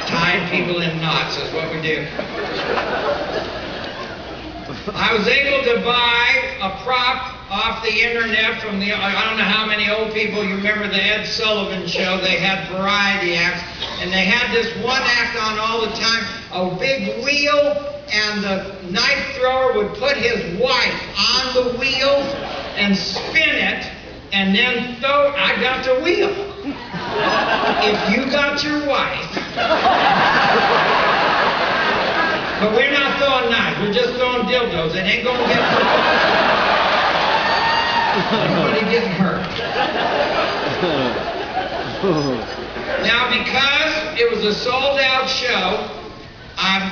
Tying people in knots is what we do. I was able to buy a prop off the internet from the, I don't know how many old people you remember the Ed Sullivan show. They had variety acts, and they had this one act on all the time, a big wheel, and the knife thrower would put his wife on the wheel and spin it, and then throw, I got the wheel. If you got your wife, but we're not throwing knives, we're just throwing dildos. It ain't gonna get anybody getting hurt. Now, because it was a sold-out show, I'm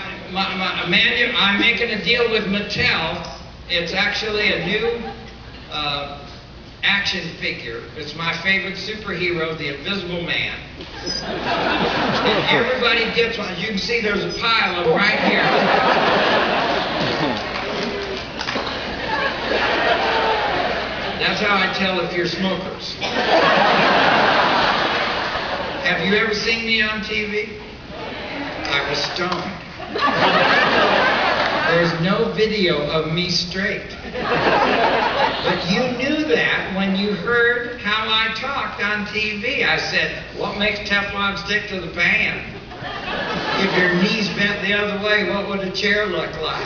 making a deal with Mattel. It's actually a new action figure. It's my favorite superhero, the Invisible Man. And everybody gets one. As you can see, there's a pile of them right here. That's how I tell if you're smokers. Have you ever seen me on TV? I was stoned. There's no video of me straight. But you knew that when you heard how I talked on TV. I said, what makes Teflon stick to the pan? If your knees bent the other way, what would a chair look like?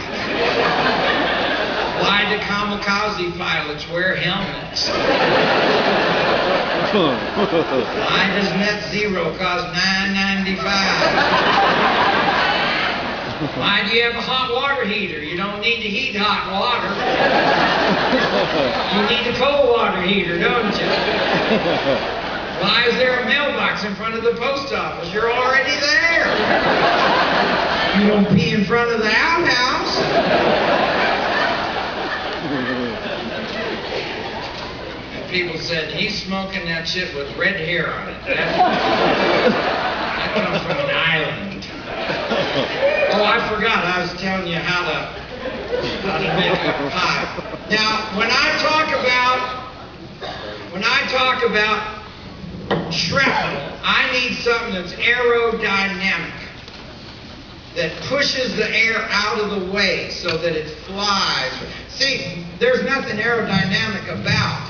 Why do kamikaze pilots wear helmets? Why does net zero cost $9.95? Why do you have a hot water heater? You don't need to heat hot water. You need a cold water heater, don't you? Why is there a mailbox in front of the post office? You're already there. You don't pee in front of the outhouse. And people said, he's smoking that shit with red hair on it. That comes from an island. Oh, I forgot. I was telling you how to make a pie. Now, when I talk about shrapnel, I need something that's aerodynamic, that pushes the air out of the way so that it flies. See, there's nothing aerodynamic about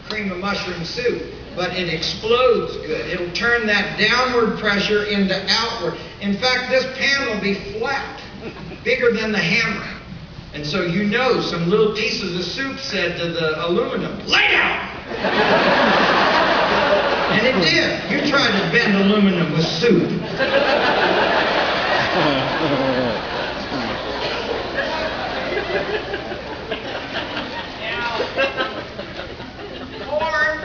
cream of mushroom soup, but it explodes good. It'll turn that downward pressure into outward. In fact, this pan will be flat, bigger than the hammer. And so you know some little pieces of soup said to the aluminum, lay down! And it did. You tried to bend aluminum with soup. Corn.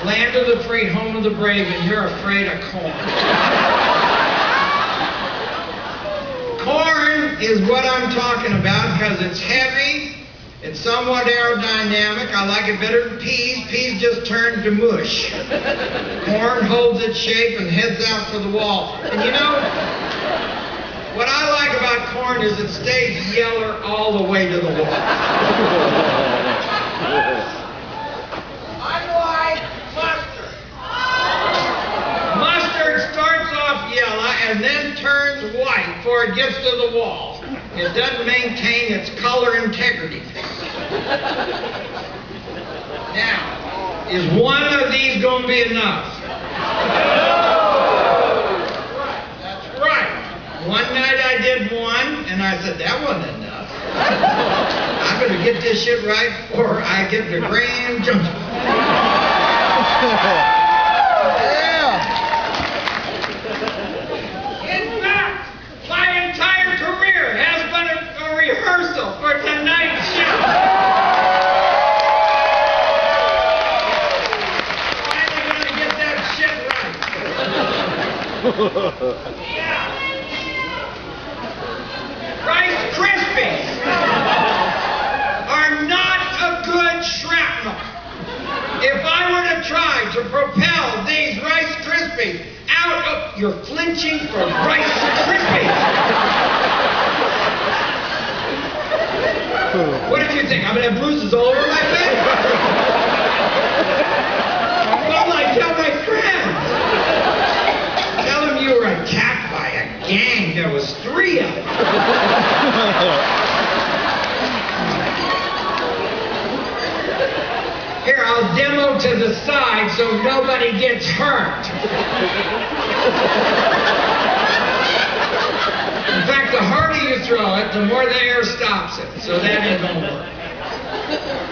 Land of the free, home of the brave, and you're afraid of corn. Corn is what I'm talking about because it's heavy, it's somewhat aerodynamic. I like it better than peas. Peas just turn to mush. Corn holds its shape and heads out for the wall. And you know, what I like about corn is it stays yeller all the way to the wall. Unlike mustard. Mustard starts off yellow and then turns white before it gets to the wall. It doesn't maintain its color integrity. Now, is one of these going to be enough? That's right. One night I did one, and I said, that wasn't enough. I better get this shit right before I get the Grand Junction. Yeah. In fact, my entire career has been a rehearsal for tonight's show. Finally gonna get that shit right. Yeah. Rice Krispies are not a good shrapnel. If I were to try to propel these Rice Krispies out of... You're flinching for Rice Krispies. What did you think? I'm going to have bruises all over my face? Gang, there was 3 of them. Here, I'll demo to the side so nobody gets hurt. In fact, the harder you throw it, the more the air stops it. So that ain't gonna work.